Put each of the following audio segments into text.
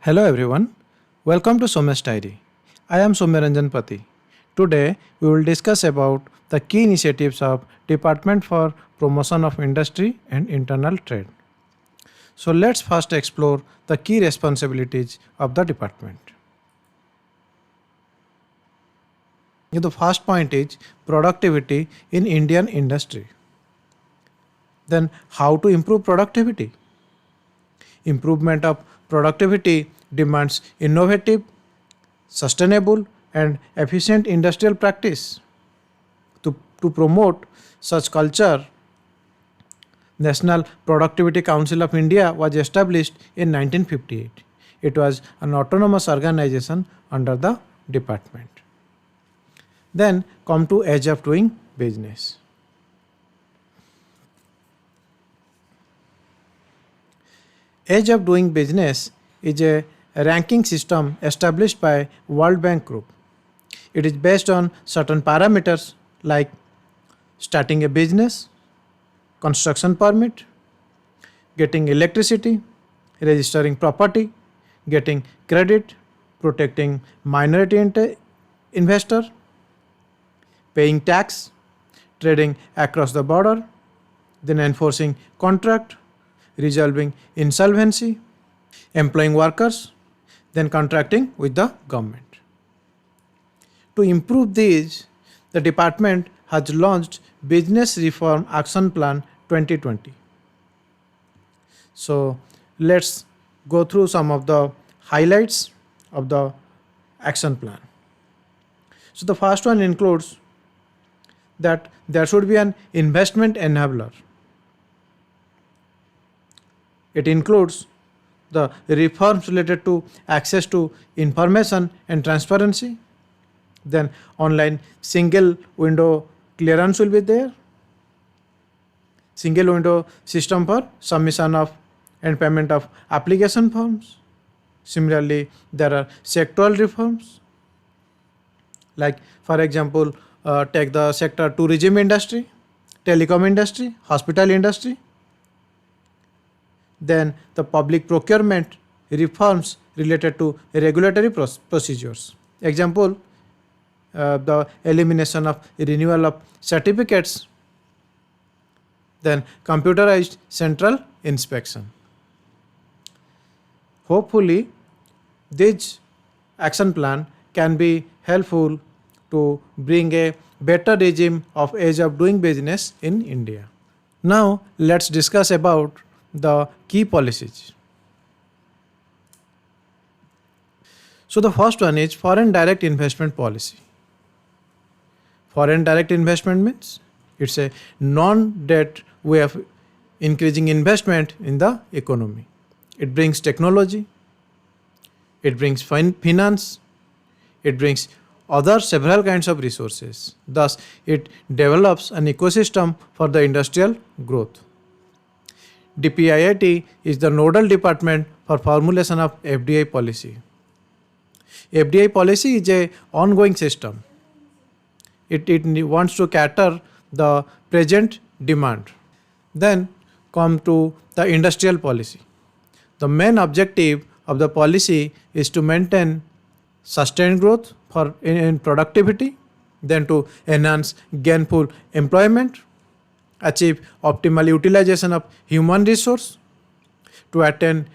Hello everyone, welcome to Somesh Diary. I am Somyaranjan Pati. Today we will discuss about the key initiatives of Department for Promotion of Industry and Internal Trade. So let's first explore the key responsibilities of the department. The first point is productivity in Indian industry. Then how to improve productivity? Improvement of productivity demands innovative, sustainable, and efficient industrial practice. To promote such culture, National Productivity Council of India was established in 1958. It was an autonomous organization under the department. Then come to Age of Doing Business. Age of Doing Business is a ranking system established by World Bank Group. It is based on certain parameters like starting a business, construction permit, getting electricity, registering property, getting credit, protecting minority investor, paying tax, trading across the border, then enforcing contract, resolving insolvency, employing workers, then contracting with the government. To improve these, the department has launched Business Reform Action Plan 2020. So let's go through some of the highlights of the action plan. So the first one includes that there should be an investment enabler. It includes the reforms related to access to information and transparency. Then online single window clearance will be there. Single window system for submission of and payment of application forms. Similarly, there are sectoral reforms. Like for example, take the sector tourism industry, telecom industry, hospital industry. Then the public procurement reforms related to regulatory procedures. Example, the elimination of renewal of certificates, then computerized central inspection. Hopefully, this action plan can be helpful to bring a better regime of age of doing business in India. Now, let's discuss about the key policies. So the first one is foreign direct investment policy. Foreign direct investment means it's a non-debt way of increasing investment in the economy. It brings technology, it brings finance, it brings other several kinds of resources. Thus, it develops an ecosystem for the industrial growth. DPIIT is the nodal department for formulation of FDI policy. FDI policy is a ongoing system. It wants to cater the present demand. Then come to the industrial policy. The main objective of the policy is to maintain sustained growth in productivity, then to enhance gainful employment, achieve optimal utilization of human resource, to attain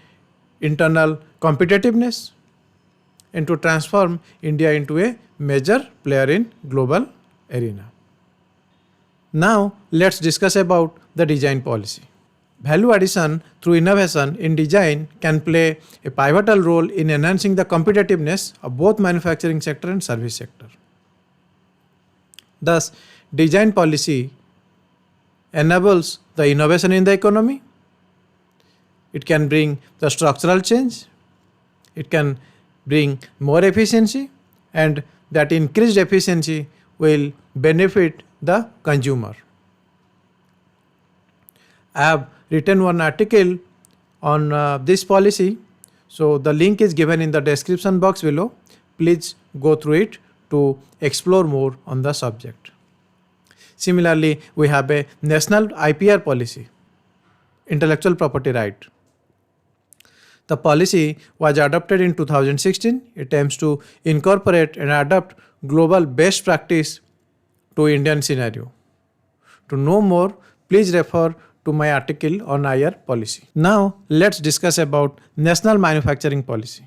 internal competitiveness, and to transform India into a major player in global arena. Now let's discuss about the design policy. Value addition through innovation in design can play a pivotal role in enhancing the competitiveness of both manufacturing sector and service sector. Thus, design policy enables the innovation in the economy. It can bring the structural change. It can bring more efficiency, and that increased efficiency will benefit the consumer. I have written one article on this policy, so the link is given in the description box below. Please go through it to explore more on the subject. Similarly, we have a national IPR policy, intellectual property right. The policy was adopted in 2016. It aims to incorporate and adapt global best practice to Indian scenario. To know more, please refer to my article on IR policy. Now, let's discuss about National Manufacturing Policy.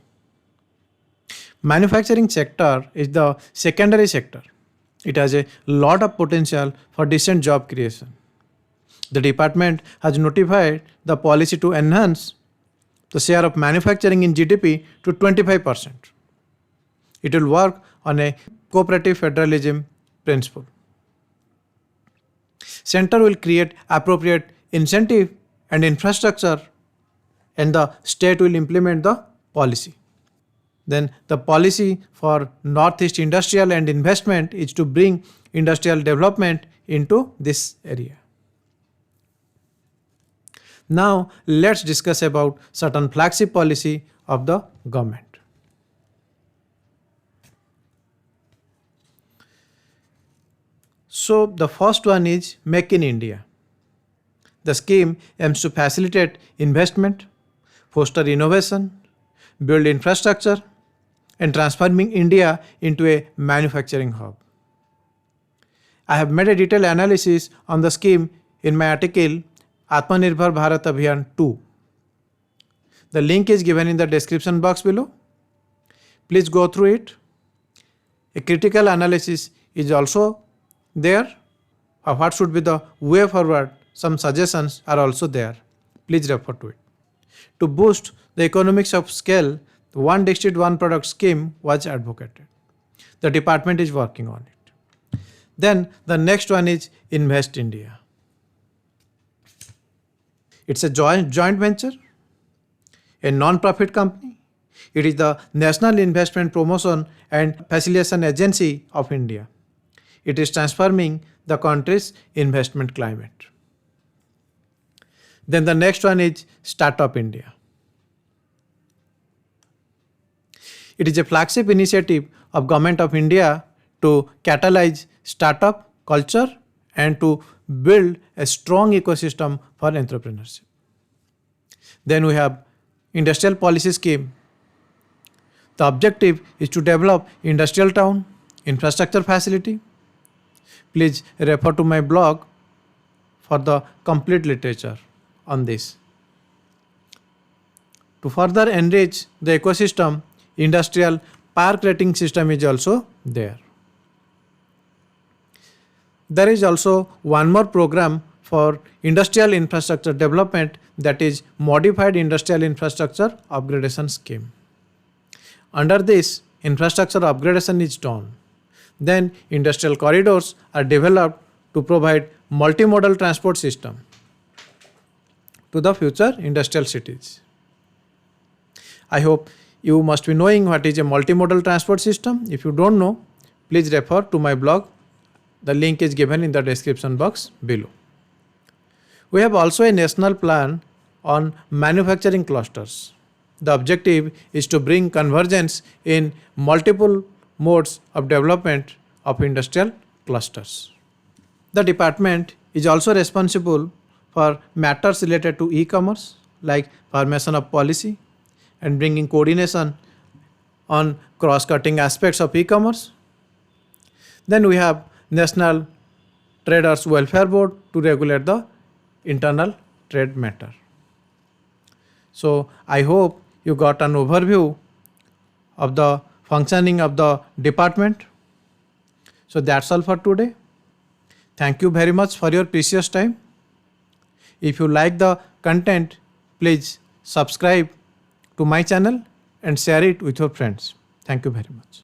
Manufacturing sector is the secondary sector. It has a lot of potential for decent job creation. The department has notified the policy to enhance the share of manufacturing in GDP to 25%. It will work on a cooperative federalism principle. Center will create appropriate incentive and infrastructure, and the state will implement the policy. Then the policy for Northeast Industrial and Investment is to bring industrial development into this area. Now let's discuss about certain flagship policy of the government. So the first one is Make in India. The scheme aims to facilitate investment, foster innovation, build infrastructure, and transforming India into a manufacturing hub. I have made a detailed analysis on the scheme in my article Atmanirbhar Bharat Abhiyan 2. The link is given in the description box below. Please go through it. A critical analysis is also there of what should be the way forward. Some suggestions are also there. Please refer to it. To boost the economics of scale, the one district one product scheme was advocated. The department is working on it. Then the next one is Invest India. It's a joint venture, a non-profit company. It is the National Investment Promotion and Facilitation Agency of India. It is transforming the country's investment climate. Then the next one is Startup India. It is a flagship initiative of Government of India to catalyze startup culture and to build a strong ecosystem for entrepreneurship. Then we have Industrial Policy Scheme. The objective is to develop industrial town, infrastructure facility. Please refer to my blog for the complete literature on this. To further enrich the ecosystem, industrial park rating system is also there. There is also one more program for industrial infrastructure development, that is Modified Industrial Infrastructure Upgradation Scheme. Under this, infrastructure upgradation is done. Then industrial corridors are developed to provide multimodal transport system to the future industrial cities. I hope you must be knowing what is a multimodal transport system. If you don't know, please refer to my blog. The link is given in the description box below. We have also a national plan on manufacturing clusters. The objective is to bring convergence in multiple modes of development of industrial clusters. The department is also responsible for matters related to e-commerce, like formation of policy and bringing coordination on cross-cutting aspects of e-commerce. Then we have National Traders Welfare Board to regulate the internal trade matter. So I hope you got an overview of the functioning of the department. So that's all for today. Thank you very much for your precious time. If you like the content, please subscribe to my channel and share it with your friends. Thank you very much.